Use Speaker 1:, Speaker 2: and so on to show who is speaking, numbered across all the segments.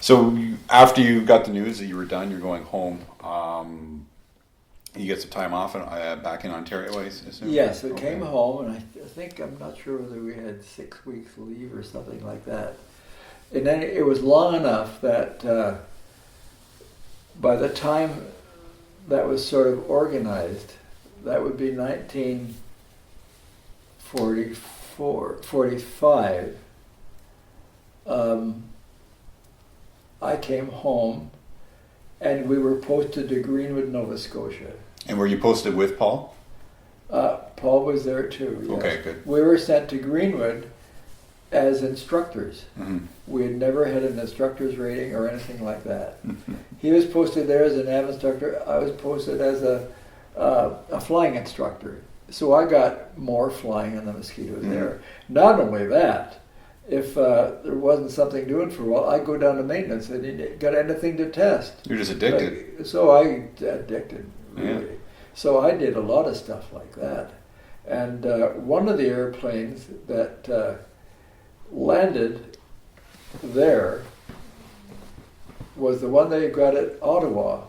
Speaker 1: So after you got the news that you were done, you're going home. You get some time off back in Ontario, I assume?
Speaker 2: Yes, I came home, and I think, I'm not sure whether we had 6 weeks leave or something like that. And then it was long enough that by the time that was sort of organized, that would be 1945. I came home, and we were posted to Greenwood, Nova Scotia.
Speaker 1: And were you posted with Paul?
Speaker 2: Paul was there too. Yes.
Speaker 1: Okay, good.
Speaker 2: We were sent to Greenwood as instructors.
Speaker 1: Mm-hmm.
Speaker 2: We had never had an instructor's rating or anything like that. He was posted there as a nav instructor. I was posted as a flying instructor. So I got more flying on the Mosquitoes there. Not only that, if there wasn't something doing for a while, I'd go down to maintenance and got anything to test.
Speaker 1: You're just addicted.
Speaker 2: So I addicted, really.
Speaker 1: Yeah.
Speaker 2: So I did a lot of stuff like that. And one of the airplanes that landed there was the one they got at Ottawa.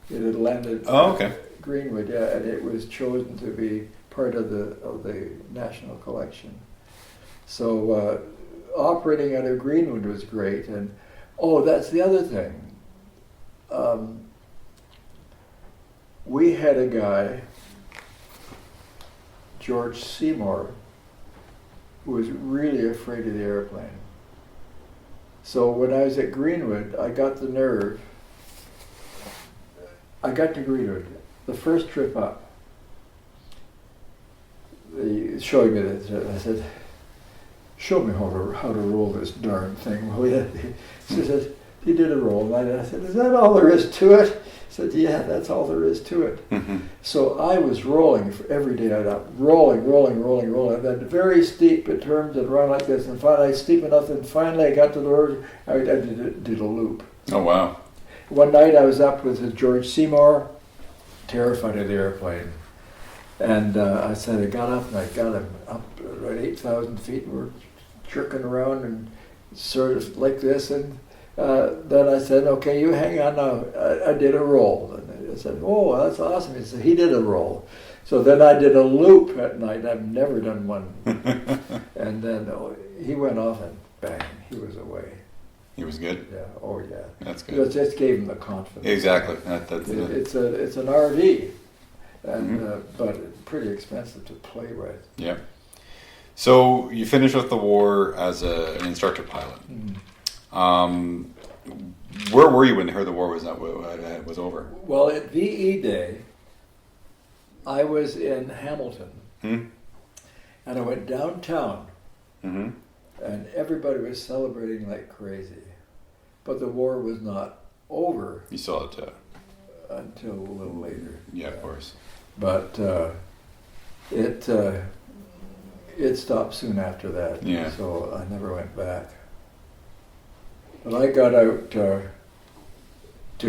Speaker 2: It had landed at Greenwood, and it was chosen to be part of the National Collection. So operating out of Greenwood was great. And that's the other thing. We had a guy, George Seymour, who was really afraid of the airplane. So when I was at Greenwood, I got the nerve. I got to Greenwood, the first trip up. They showed me this. I said, "Show me how to roll this darn thing." She said, he did a roll. And I said, "Is that all there is to it?" He said, "Yeah, that's all there is to it."
Speaker 1: Mm-hmm.
Speaker 2: So I was rolling every day. I'd up, rolling. And then very steep it turns and run like this. And finally, steep enough. And finally, I got to the road. I did a loop.
Speaker 1: Oh, wow.
Speaker 2: One night, I was up with George Seymour, terrified of the airplane. And I said, I got up and I got him up at 8,000 feet. And we're jerking around and sort of like this. And then I said, "Okay, you hang on now." I did a roll. And I said, "Oh, that's awesome." He said, he did a roll. So then I did a loop at night. I've never done one. And then he went off and bang, he was away.
Speaker 1: He was good?
Speaker 2: Yeah, oh yeah.
Speaker 1: That's good.
Speaker 2: It just gave him the confidence.
Speaker 1: Exactly.
Speaker 2: It's an RV, and but pretty expensive to play with.
Speaker 1: Yeah. So you finished with the war as an instructor pilot.
Speaker 2: Mm.
Speaker 1: Where were you when the war was over?
Speaker 2: Well, at VE Day, I was in Hamilton, and I went downtown, and everybody was celebrating like crazy. But the war was not over.
Speaker 1: You saw it
Speaker 2: until a little later.
Speaker 1: Yeah, of course.
Speaker 2: But it stopped soon after that.
Speaker 1: Yeah.
Speaker 2: So I never went back. But I got out to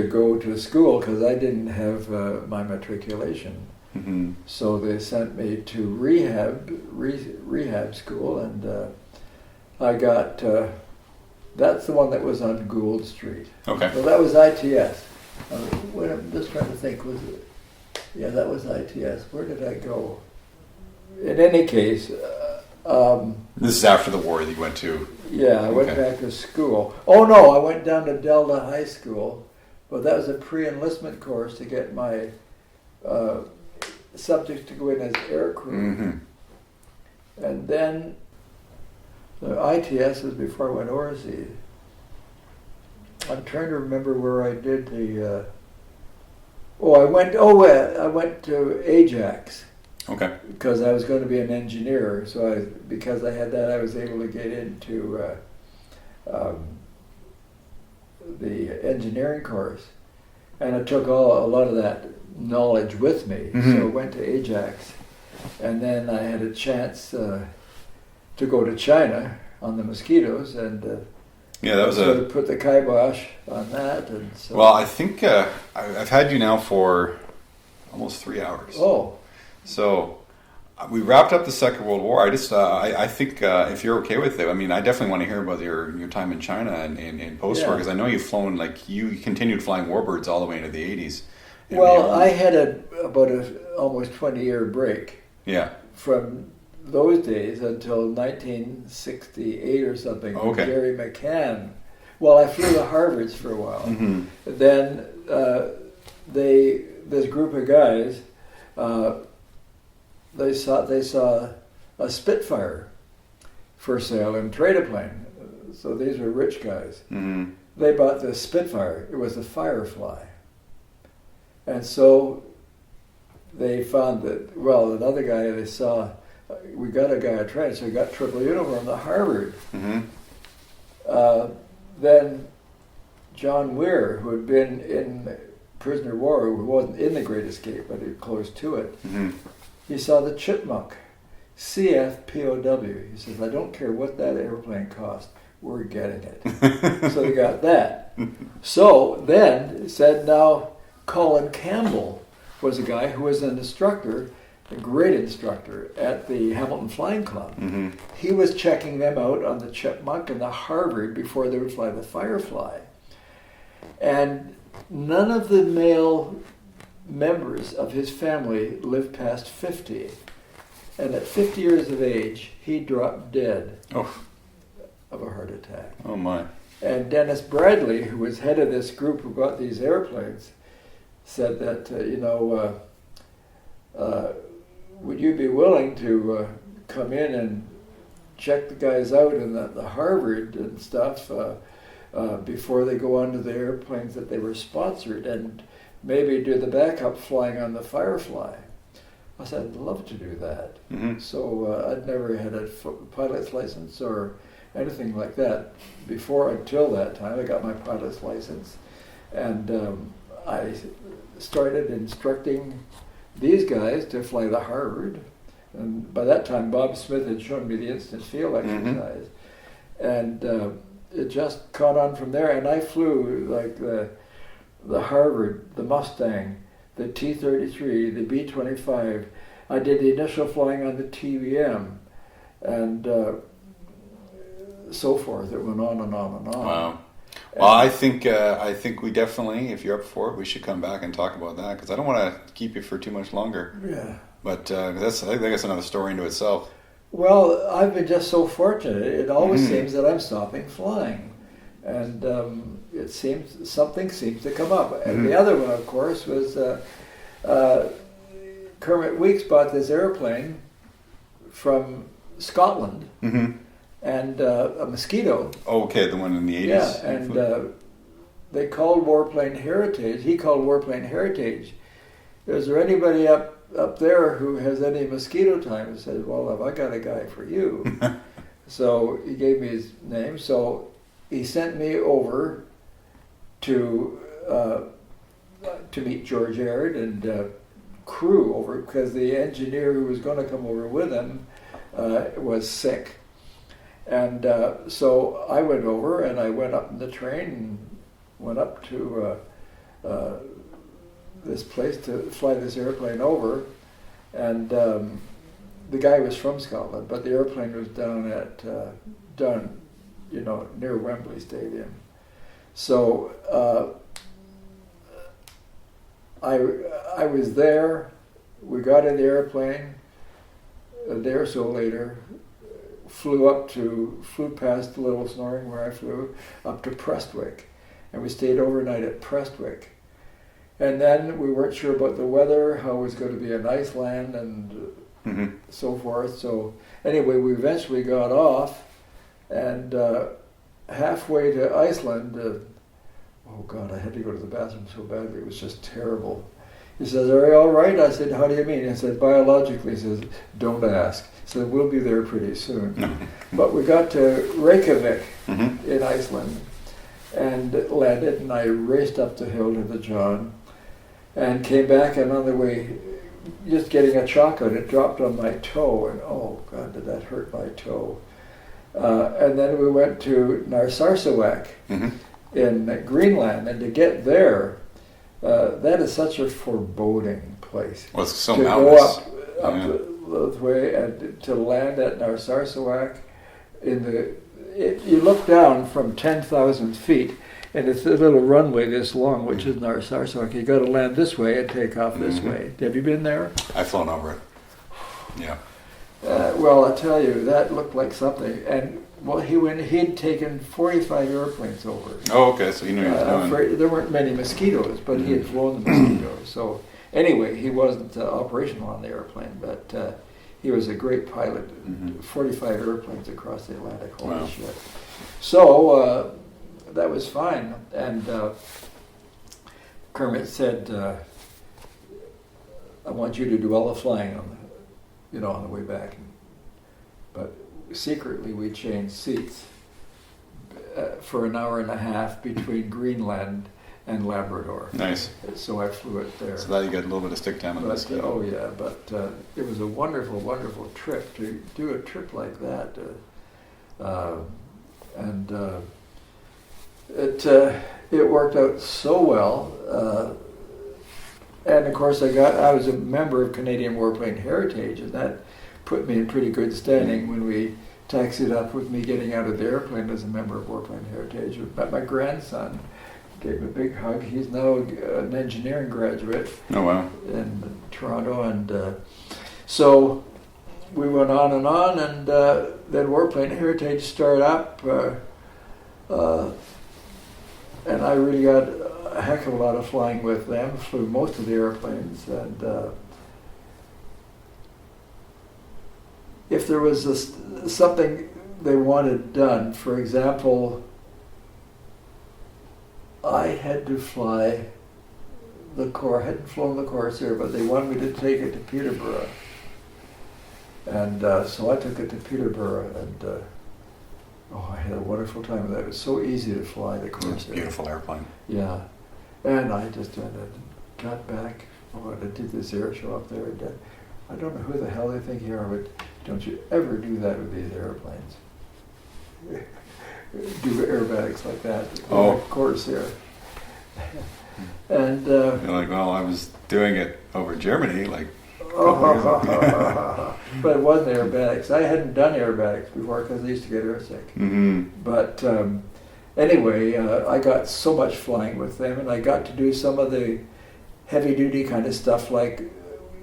Speaker 2: go to school because I didn't have my matriculation.
Speaker 1: Mm-hmm.
Speaker 2: So they sent me to rehab school, and I got, that's the one that was on Gould Street.
Speaker 1: Okay.
Speaker 2: So that was ITS. I'm just trying to think, was it? Yeah, that was ITS. Where did I go? In any case,
Speaker 1: this is after the war that you went to.
Speaker 2: Yeah, I went back to school. Oh no, I went down to Delta High School, but that was a pre-enlistment course to get my subjects to go in as aircrew.
Speaker 1: Mm-hmm.
Speaker 2: And then the ITS was before I went overseas. I'm trying to remember where I did the. I went to Ajax.
Speaker 1: Okay.
Speaker 2: Because I was going to be an engineer, so because I had that, I was able to get into the engineering course, and I took a lot of that knowledge with me.
Speaker 1: Mm-hmm.
Speaker 2: So I went to Ajax, and then I had a chance to go to China on the Mosquitoes, and
Speaker 1: that was
Speaker 2: sort of put the kibosh on that. And so,
Speaker 1: well, I think I've had you now for almost 3 hours.
Speaker 2: Oh.
Speaker 1: So we wrapped up the Second World War. I think if you're okay with it, I mean, I definitely want to hear about your time in China and in post-war, because I know you've flown, like, you continued flying Warbirds all the way into the 80s.
Speaker 2: Well, I had about an almost 20-year break.
Speaker 1: Yeah.
Speaker 2: From those days until 1968 or something.
Speaker 1: Okay.
Speaker 2: Jerry McCann. Well, I flew the Harvards for a while.
Speaker 1: Mm-hmm.
Speaker 2: Then this group of guys, they saw a Spitfire for sale in Trade-A-Plane. So these were rich guys.
Speaker 1: Mm-hmm.
Speaker 2: They bought this Spitfire. It was a Firefly. And so they found that, well, another guy they saw, we got a guy at Trent, so he got triple uniform, the Harvard.
Speaker 1: Mm-hmm.
Speaker 2: Then John Weir, who had been in prisoner of war, who wasn't in the Great Escape, but he was close to it,
Speaker 1: Mm-hmm.
Speaker 2: he saw the Chipmunk, CFPOW. He says, I don't care what that airplane cost, we're getting it. So they got that. So then it said, now Colin Campbell was a guy who was an instructor, a great instructor at the Hamilton Flying Club.
Speaker 1: Mm-hmm.
Speaker 2: He was checking them out on the Chipmunk and the Harvard before they would fly the Firefly. And none of the male members of his family lived past 50. And at 50 years of age, he dropped dead of a heart attack.
Speaker 1: Oh, my.
Speaker 2: And Dennis Bradley, who was head of this group who got these airplanes, said that, would you be willing to come in and check the guys out in the Harvard and stuff before they go onto the airplanes that they were sponsored, and maybe do the backup flying on the Firefly? I said, I'd love to do that.
Speaker 1: Mm-hmm.
Speaker 2: So I'd never had a pilot's license or anything like that before. Until that time, I got my pilot's license, and I started instructing these guys to fly the Harvard. And by that time, Bob Smith had shown me the instant field exercise. Mm-hmm. And it just caught on from there. And I flew like the Harvard, the Mustang, the T-33, the B-25. I did the initial flying on the TBM, and so forth. It went on and on and on.
Speaker 1: Wow. Well, I think we definitely, if you're up for it, we should come back and talk about that, because I don't want to keep you for too much longer.
Speaker 2: Yeah.
Speaker 1: But I think that's another story into itself.
Speaker 2: Well, I've been just so fortunate. It always seems that I'm stopping flying, and it seems something seems to come up. And the other one, of course, was Kermit Weeks bought this airplane from Scotland. Mm-hmm. And a Mosquito.
Speaker 1: Okay, the one in the 80s.
Speaker 2: Yeah, and they called Warplane Heritage. He called Warplane Heritage. Is there anybody up there who has any Mosquito time? I said, well, have I got a guy for you? So he gave me his name. So he sent me over to meet George Aird and crew over, because the engineer who was going to come over with him was sick. And so I went over, and I went up in the train and went up to this place to fly this airplane over. And the guy was from Scotland, but the airplane was down at near Wembley Stadium. So I was there. We got in the airplane a day or so later. Flew past Little Snoring, where I flew, up to Prestwick, and we stayed overnight at Prestwick. And then we weren't sure about the weather, how it was going to be in Iceland and so forth. So anyway, we eventually got off, and halfway to Iceland, oh God, I had to go to the bathroom so badly. It was just terrible. He says, are you all right? I said, how do you mean? He said, biologically. He says, don't ask. So we'll be there pretty soon. But we got to Reykjavik in Iceland and landed, and I raced up the hill to the John and came back, and on the way, just getting a chocolate, it dropped on my toe, and oh God, did that hurt my toe. And then we went to Narsarsuaq in Greenland, and to get there, that is such a foreboding place.
Speaker 1: Well, it's so
Speaker 2: to
Speaker 1: mountainous.
Speaker 2: go up the way and to land at Narsarsuaq. You look down from 10,000 feet, and it's a little runway this long, which is Narsarsuaq. You got to land this way and take off this way. Have you been there?
Speaker 1: I've flown over it. Yeah.
Speaker 2: Well, I tell you, that looked like something. And well, he'd taken 45 airplanes over.
Speaker 1: Oh, okay. So he knew what he was doing.
Speaker 2: There weren't many Mosquitoes, but he had flown the Mosquitoes. So anyway, he wasn't operational on the airplane, but he was a great pilot. 45 airplanes across the Atlantic. Holy shit. So that was fine. And Kermit said, I want you to do all the flying on the way back. But secretly we changed seats for an hour and a half between Greenland and Labrador.
Speaker 1: Nice.
Speaker 2: So I flew it there.
Speaker 1: So that you got a little bit of stick time on the Mosquito.
Speaker 2: Oh yeah, but it was a wonderful, wonderful trip to do a trip like that. It worked out so well. And of course I was a member of Canadian Warplane Heritage, and that put me in pretty good standing when we taxied up with me getting out of the airplane as a member of Warplane Heritage. But my grandson gave him a big hug. He's now an engineering graduate in Toronto, and so we went on, and then Warplane Heritage started up, and I really got a heck of a lot of flying with them. Flew most of the airplanes, and if there was something they wanted done, for example, I had to fly the Corps. I hadn't flown the Corsair, but they wanted me to take it to Peterborough. And so I took it to Peterborough, and I had a wonderful time with that. It was so easy to fly the Corsair.
Speaker 1: It's a beautiful airplane.
Speaker 2: Yeah. And I just got back. I did this air show up there. I don't know who the hell they think you are, but don't you ever do that with these airplanes. Do aerobatics like that. Corsair. And
Speaker 1: you're like, well, I was doing it over Germany, like.
Speaker 2: But it wasn't aerobatics. I hadn't done aerobatics before because I used to get airsick. But anyway, I got so much flying with them, and I got to do some of the heavy-duty kind of stuff, like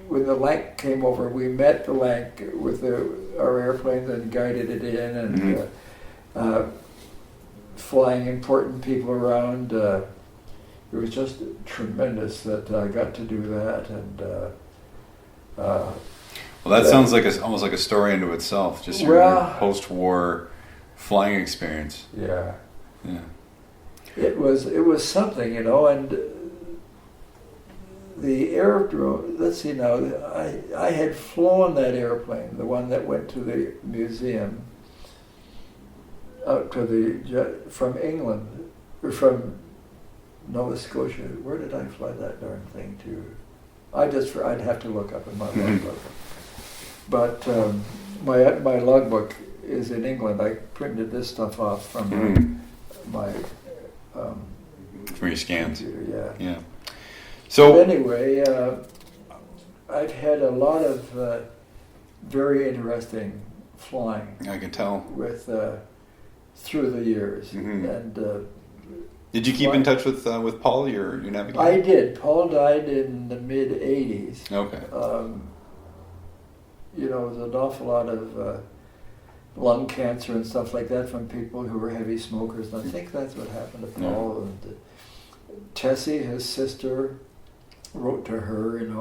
Speaker 2: when the Lank came over, we met the Lank with our airplanes and guided it in, and flying important people around. It was just tremendous that I got to do that, and
Speaker 1: well, that sounds like almost like a story unto itself. Just your post-war flying experience.
Speaker 2: Yeah. It was something, and the aerodrome. Let's see now. I had flown that airplane, the one that went to the museum, out to from England or from Nova Scotia. Where did I fly that darn thing to? I'd have to look up in my logbook. But my logbook is in England. I printed this stuff off from my
Speaker 1: from your scans.
Speaker 2: Computer,
Speaker 1: yeah. So
Speaker 2: but anyway, I've had a lot of very interesting flying.
Speaker 1: I can tell
Speaker 2: with through the years, and.
Speaker 1: Did you keep in touch with Paul, your navigator?
Speaker 2: I did. Paul died in the mid-'80s.
Speaker 1: Okay.
Speaker 2: There was an awful lot of lung cancer and stuff like that from people who were heavy smokers. And I think that's what happened to Paul. And Tessie, his sister, wrote to her, and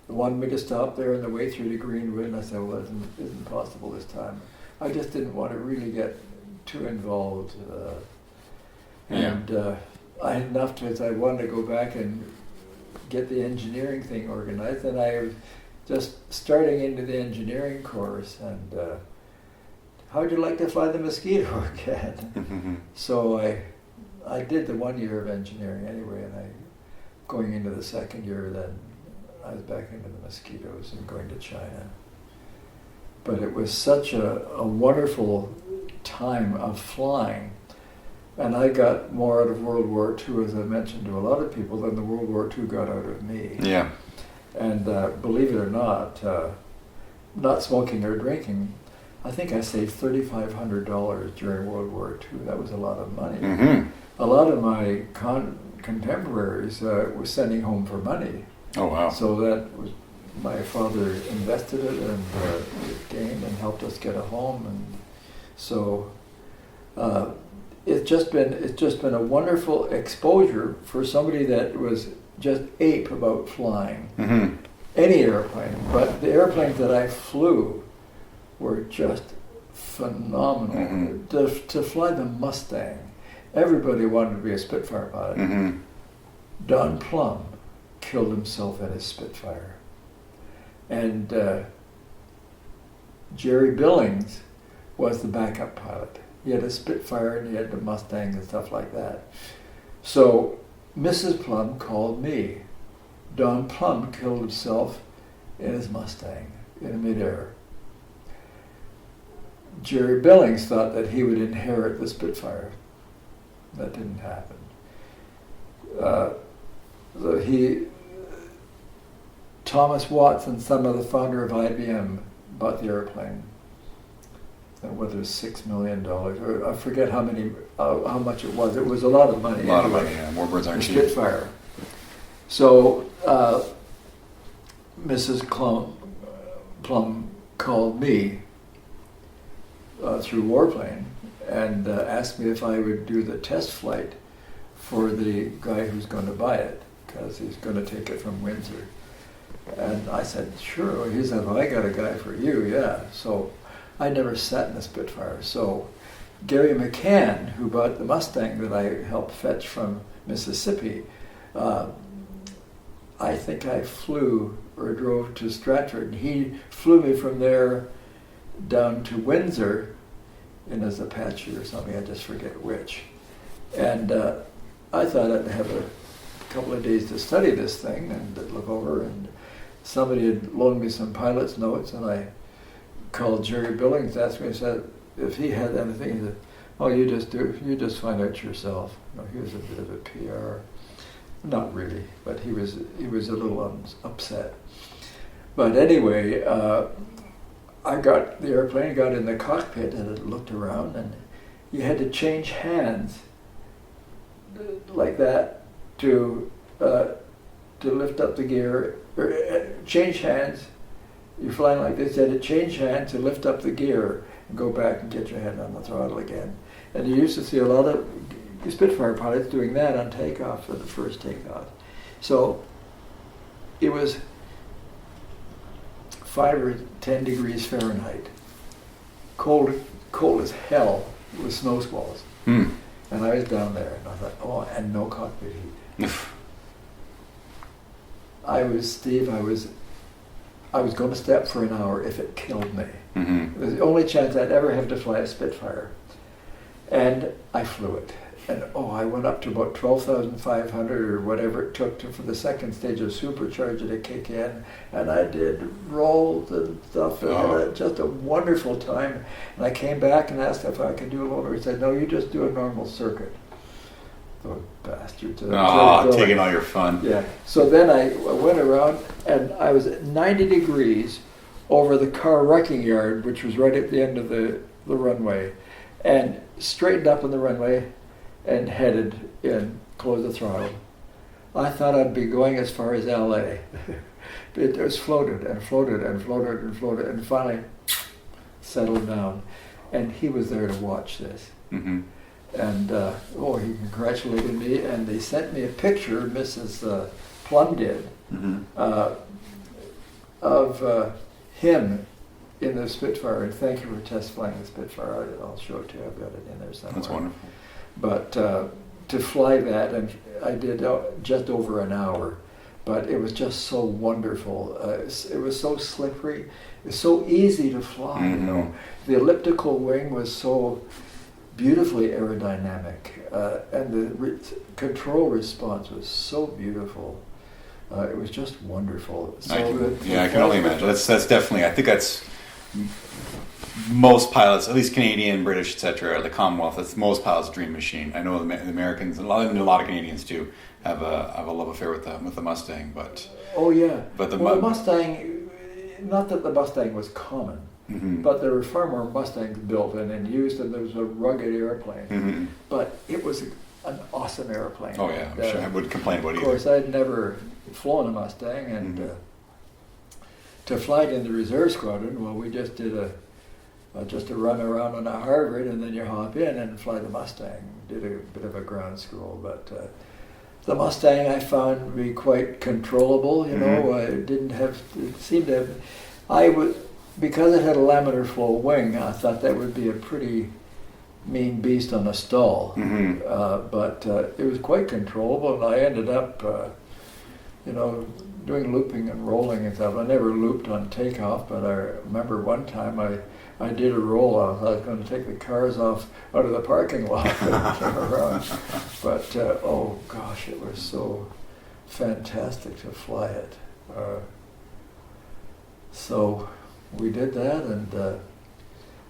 Speaker 2: wanted me to stop there on the way through to Greenwood. And I said, well, that isn't possible this time. I just didn't want to really get too involved. And I had enough to it. I wanted to go back and get the engineering thing organized, and I was just starting into the engineering course. And how'd you like to fly the Mosquito again? So I did the 1 year of engineering anyway, and going into the second year, then I was back into the Mosquitoes and going to China. But it was such a wonderful time of flying. And I got more out of World War II, as I mentioned to a lot of people, than the World War II got out of me.
Speaker 1: Yeah.
Speaker 2: And believe it or not, not smoking or drinking, I think I saved $3,500 during World War II. That was a lot of money.
Speaker 1: Mm-hmm.
Speaker 2: A lot of my contemporaries were sending home for money.
Speaker 1: Oh, wow.
Speaker 2: So that was, my father invested it and gained and helped us get a home, and so it's just been a wonderful exposure for somebody that was just ape about flying any airplane. But the airplanes that I flew were just phenomenal. To fly the Mustang, everybody wanted to be a Spitfire pilot. Don Plum killed himself in his Spitfire. And Jerry Billings was the backup pilot. He had a Spitfire and he had the Mustang and stuff like that. So Mrs. Plum called me. Don Plum killed himself in his Mustang in midair. Jerry Billings thought that he would inherit the Spitfire. That didn't happen. Thomas Watson, son of the founder of IBM, bought the airplane. Whether it was $6 million, or I forget how much it was. It was a lot of money.
Speaker 1: A lot of money, yeah. Warbirds aren't cheap.
Speaker 2: Spitfire. So Mrs. Plum called me through Warplane and asked me if I would do the test flight for the guy who's going to buy it, because he's going to take it from Windsor. And I said, sure. He said, well, I got a guy for you, yeah. So I never sat in a Spitfire. So Gary McCann, who bought the Mustang that I helped fetch from Mississippi, I think I flew or drove to Stratford. He flew me from there down to Windsor in his Apache or something, I just forget which. And I thought I'd have a couple of days to study this thing and look over, and somebody had loaned me some pilot's notes, and I called Jerry Billings, asked me, said if he had anything. He said, "Oh, you just find out yourself." You know, he was a bit of a PR, not really, but he was a little upset. But anyway, I got the airplane, got in the cockpit, and it looked around, and you had to change hands like that to lift up the gear, or change hands. You're flying like this, you had to change hands to lift up the gear and go back and get your hand on the throttle again. And you used to see a lot of Spitfire pilots doing that on takeoff for the first takeoff. So it was 5 or 10 degrees Fahrenheit, cold as hell with snow squalls. And I was down there, and I thought, oh, and no cockpit heat. I was going to step for an hour if it killed me. It was the only chance I'd ever have to fly a Spitfire. And I flew it. And I went up to about 12,500 or whatever it took for the second stage of supercharger to kick in. And I did rolls and stuff. And I had just a wonderful time. And I came back and asked if I could do a loader. He said, no, you just do a normal circuit. Oh, bastard.
Speaker 1: Taking all your fun.
Speaker 2: Yeah. So then I went around, and I was at 90 degrees over the car wrecking yard, which was right at the end of the runway, and straightened up on the runway and headed in, closed the throttle. I thought I'd be going as far as LA. It was floated and floated and floated and floated, and finally settled down. And he was there to watch this. And he congratulated me, and they sent me a picture, Mrs. Plum did, of him in the Spitfire, and thank you for test flying the Spitfire. I'll show it to you, I've got it in there somewhere.
Speaker 1: That's wonderful.
Speaker 2: But to fly that, and I did just over an hour, but it was just so wonderful. It was so slippery, it was so easy to fly, you know. The elliptical wing was so beautifully aerodynamic, and the control response was so beautiful. It was just wonderful.
Speaker 1: I can only imagine. That's definitely, I think that's most pilots, at least Canadian, British, etc., the Commonwealth, that's most pilots' dream machine. I know the Americans, and a lot of Canadians too, have a love affair with the Mustang, but...
Speaker 2: Oh yeah.
Speaker 1: But the
Speaker 2: Mustang, not that the Mustang was common, but there were far more Mustangs built and used, and there was a rugged airplane. But it was an awesome airplane.
Speaker 1: Oh yeah, I'm sure I wouldn't complain about it either.
Speaker 2: Of course, I'd never flown a Mustang, and to fly it in the reserve squadron, well, we just did a run around on a Harvard, and then you hop in and fly the Mustang. Did a bit of a ground school, but the Mustang I found to be quite controllable. You know, it seemed to have, because it had a laminar flow wing, I thought that would be a pretty mean beast on a stall. But it was quite controllable, and I ended up, doing looping and rolling and stuff. I never looped on takeoff, but I remember one time I did a roll off. I was going to take the cars out of the parking lot and turn around. But oh gosh, it was so fantastic to fly it. So we did that, and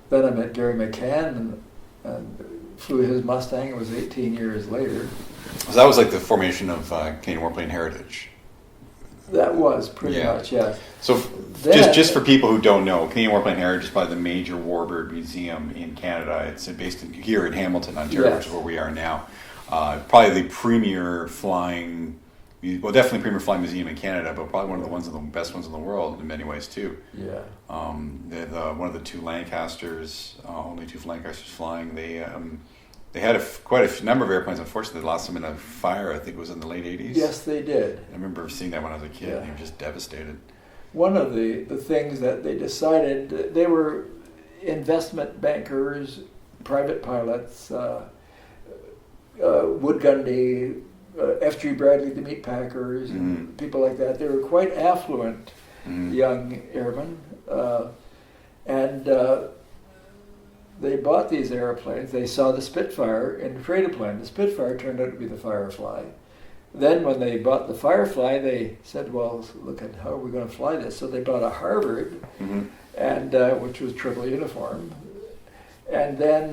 Speaker 2: then I met Gary McCann and flew his Mustang. It was 18 years later.
Speaker 1: So that was like the formation of Canadian Warplane Heritage.
Speaker 2: That was pretty much, yes.
Speaker 1: So just for people who don't know, Canadian Warplane Heritage is by the major Warbird museum in Canada. It's based here in Hamilton, Ontario, which is where we are now. Probably the premier flying, definitely premier flying museum in Canada, but probably one of the best ones in the world in many ways too.
Speaker 2: Yeah.
Speaker 1: One of the two Lancasters, only two Lancasters flying. They had quite a number of airplanes. Unfortunately, they lost them in a fire. I think it was in the late 80s.
Speaker 2: Yes, they did.
Speaker 1: I remember seeing that when I was a kid, and they were just devastated.
Speaker 2: One of the things that they decided, they were investment bankers, private pilots, Wood Gundy, F.G. Bradley, the meat packers, and people like that. They were quite affluent young airmen. They bought these airplanes. They saw the Spitfire in the freighter plane. The Spitfire turned out to be the Firefly. Then when they bought the Firefly, they said, well, look at how are we going to fly this? So they bought a Harvard, and which was triple uniform. And then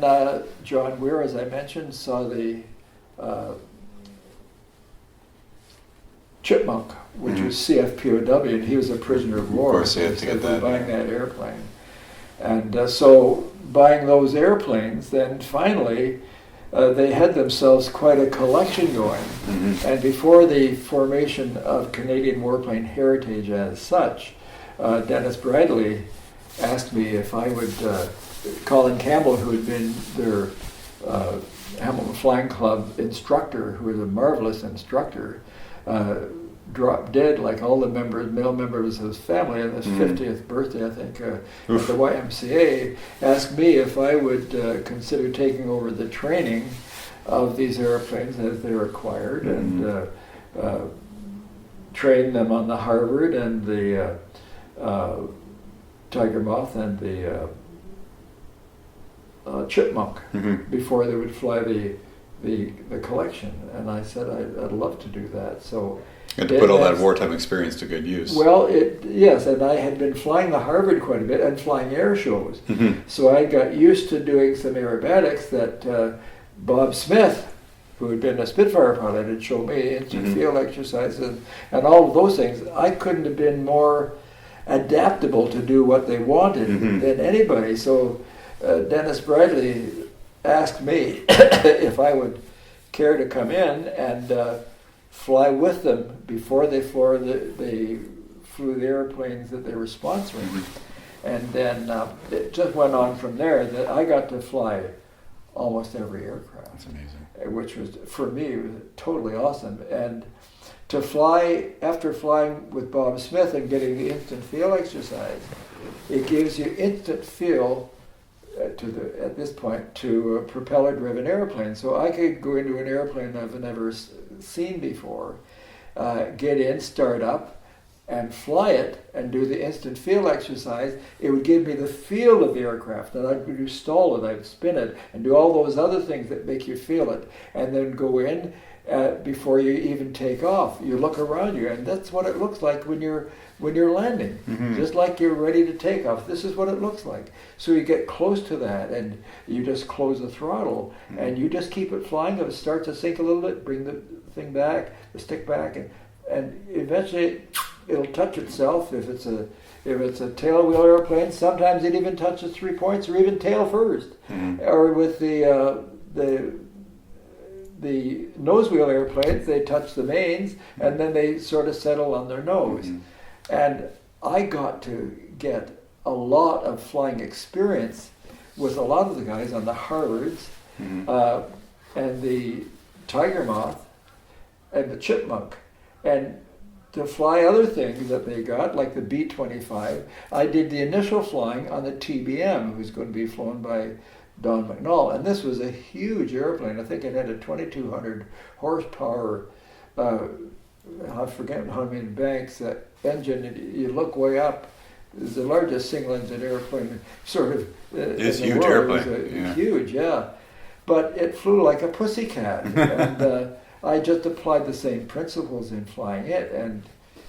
Speaker 2: John Weir, as I mentioned, saw the Chipmunk, which was CFPOW, and he was a prisoner of war.
Speaker 1: Of course, he had to get that.
Speaker 2: Buying that airplane. And so buying those airplanes, then finally they had themselves quite a collection going. And before the formation of Canadian Warplane Heritage as such, Dennis Bradley asked me if I would, Colin Campbell, who had been their Hamilton Flying Club instructor, who was a marvelous instructor, dropped dead like all the male members of his family on his 50th birthday, I think, at the YMCA, asked me if I would consider taking over the training of these airplanes as they're acquired and train them on the Harvard and the Tiger Moth and the Chipmunk before they would fly the collection. And I said I'd love to do that. So
Speaker 1: and to put all that wartime experience to good use.
Speaker 2: Well, yes, and I had been flying the Harvard quite a bit and flying air shows. So I got used to doing some aerobatics that Bob Smith, who had been a Spitfire pilot, had shown me instant field exercises and all of those things. I couldn't have been more adaptable to do what they wanted than anybody. So Dennis Bradley asked me if I would care to come in and fly with them before they flew the airplanes that they were sponsoring. And then it just went on from there that I got to fly almost every aircraft.
Speaker 1: That's amazing.
Speaker 2: Which was, for me, was totally awesome. And to fly, after flying with Bob Smith and getting the instant feel exercise, it gives you instant feel at this point to a propeller-driven airplane. So I could go into an airplane I've never seen before, get in, start up, and fly it, and do the instant feel exercise. It would give me the feel of the aircraft, and I'd do stall it, I'd spin it, and do all those other things that make you feel it, and then go in before you even take off. You look around you, and that's what it looks like when you're landing, just like you're ready to take off. This is what it looks like. So you get close to that, and you just close the throttle, and you just keep it flying. If it starts to sink a little bit, bring the thing back, the stick back, and eventually it'll touch itself. If it's If it's a tailwheel airplane, sometimes it even touches 3 points or even tail first. Or with the nosewheel airplanes, they touch the mains and then they sort of settle on their nose. And I got to get a lot of flying experience with a lot of the guys on the Harvards and the Tiger Moth and the Chipmunk. And to fly other things that they got, like the B-25, I did the initial flying on the TBM, who was going to be flown by Don McNall. And this was a huge airplane. I think it had a 2,200 horsepower, I forget how many banks, that engine. You look way up, it's the largest single-engine airplane sort of
Speaker 1: it's
Speaker 2: in the
Speaker 1: huge
Speaker 2: world.
Speaker 1: airplane.
Speaker 2: It was huge, yeah. But it flew like a pussycat. And I just applied the same principles in flying it, and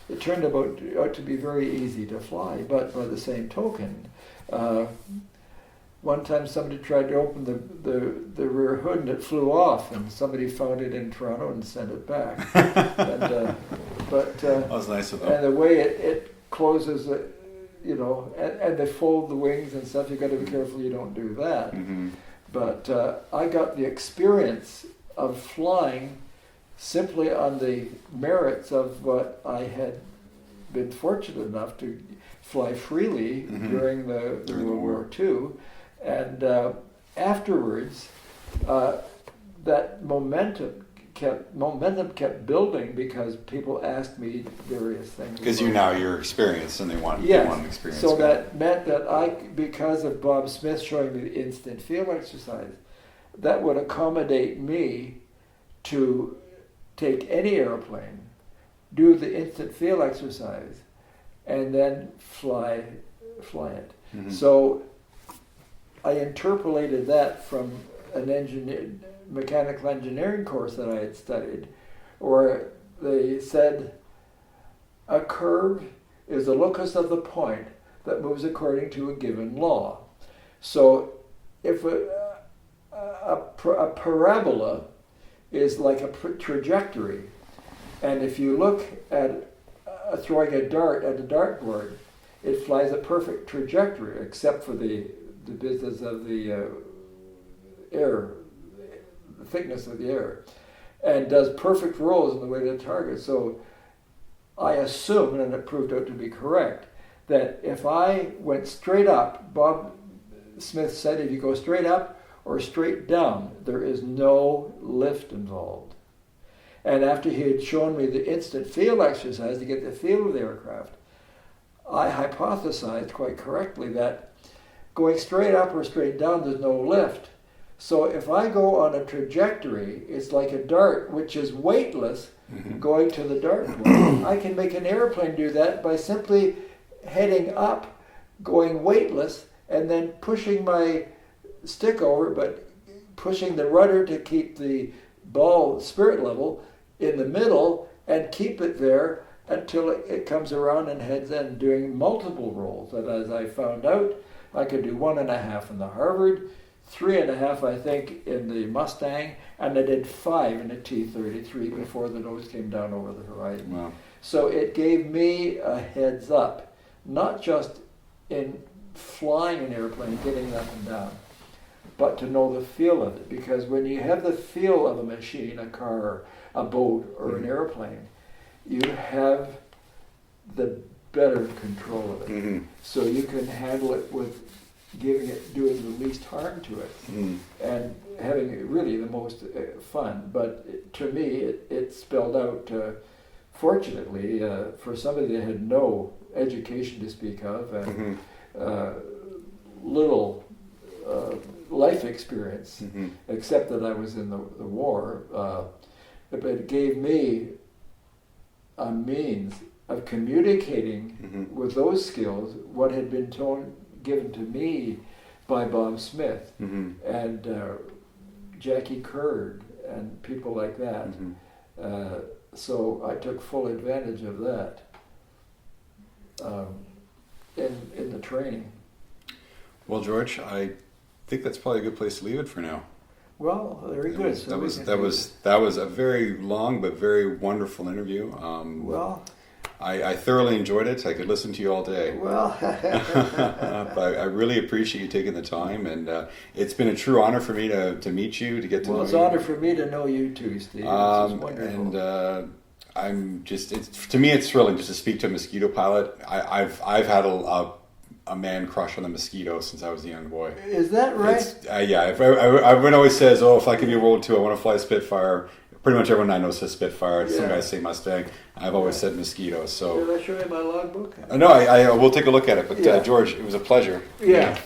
Speaker 2: it turned out to be very easy to fly. But by the same token, one time somebody tried to open the rear hood and it flew off, and somebody found it in Toronto and sent it back. That
Speaker 1: was nice of them.
Speaker 2: And the way it closes, and they fold the wings and stuff, you got to be careful you don't do that. But I got the experience of flying simply on the merits of what I had been fortunate enough to fly freely during the World War II. And afterwards, that momentum kept building because people asked me various things.
Speaker 1: Because you're experienced and they want an experience.
Speaker 2: So that meant that because of Bob Smith showing me the instant field exercise, that would accommodate me to take any airplane, do the instant field exercise, and then fly it. So I interpolated that from an mechanical engineering course that I had studied, where they said a curve is the locus of the point that moves according to a given law. So if a parabola is like a trajectory, and if you look at throwing a dart at a dartboard, it flies a perfect trajectory, except for the business of the air, the thickness of the air, and does perfect rolls in the way to the target. So I assumed, and it proved out to be correct, that if I went straight up, Bob Smith said if you go straight up or straight down, there is no lift involved. And after he had shown me the instant field exercise to get the feel of the aircraft, I hypothesized quite correctly that going straight up or straight down, there's no lift. So if I go on a trajectory, it's like a dart, which is weightless, going to the dartboard. I can make an airplane do that by simply heading up, going weightless, and then pushing my stick over, but pushing the rudder to keep the ball spirit level in the middle and keep it there until it comes around and heads in, doing multiple rolls. And as I found out, I could do 1.5 in the Harvard, 3.5, I think, in the Mustang, and I did 5 in the T-33 before the nose came down over the horizon.
Speaker 1: Wow.
Speaker 2: So it gave me a heads up, not just in flying an airplane, getting up and down, but to know the feel of it. Because when you have the feel of a machine, a car, a boat, or an airplane, you have the better control of it. So you can handle it with doing the least harm to it, and having really the most fun. But to me, it spelled out, fortunately, for somebody that had no education to speak of and little life experience, except that I was in the war, but it gave me a means of communicating with those skills what had been given to me by Bob Smith and Jackie Curd and people like that. So I took full advantage of that in the training.
Speaker 1: Well, George, I think that's probably a good place to leave it for now.
Speaker 2: Well, very good.
Speaker 1: That was a very long but very wonderful interview.
Speaker 2: Well,
Speaker 1: I thoroughly enjoyed it. I could listen to you all day.
Speaker 2: Well,
Speaker 1: But I really appreciate you taking the time, and it's been a true honor for me to meet you, to get to know you.
Speaker 2: it's an honor for me to know you too, Steve. This is wonderful.
Speaker 1: And I'm just, to me, it's thrilling just to speak to a Mosquito pilot. I've had a man crush on the Mosquito since I was a young boy.
Speaker 2: Is that right?
Speaker 1: Yeah. Everyone always says, "Oh, if I could be a World II, I want to fly a Spitfire." Pretty much everyone I know says Spitfire. Some guys say Mustang. I've always said Mosquito. So
Speaker 2: did I show you my logbook?
Speaker 1: no, I will take a look at it. But
Speaker 2: Yeah.
Speaker 1: George, it was a pleasure.
Speaker 2: Yeah.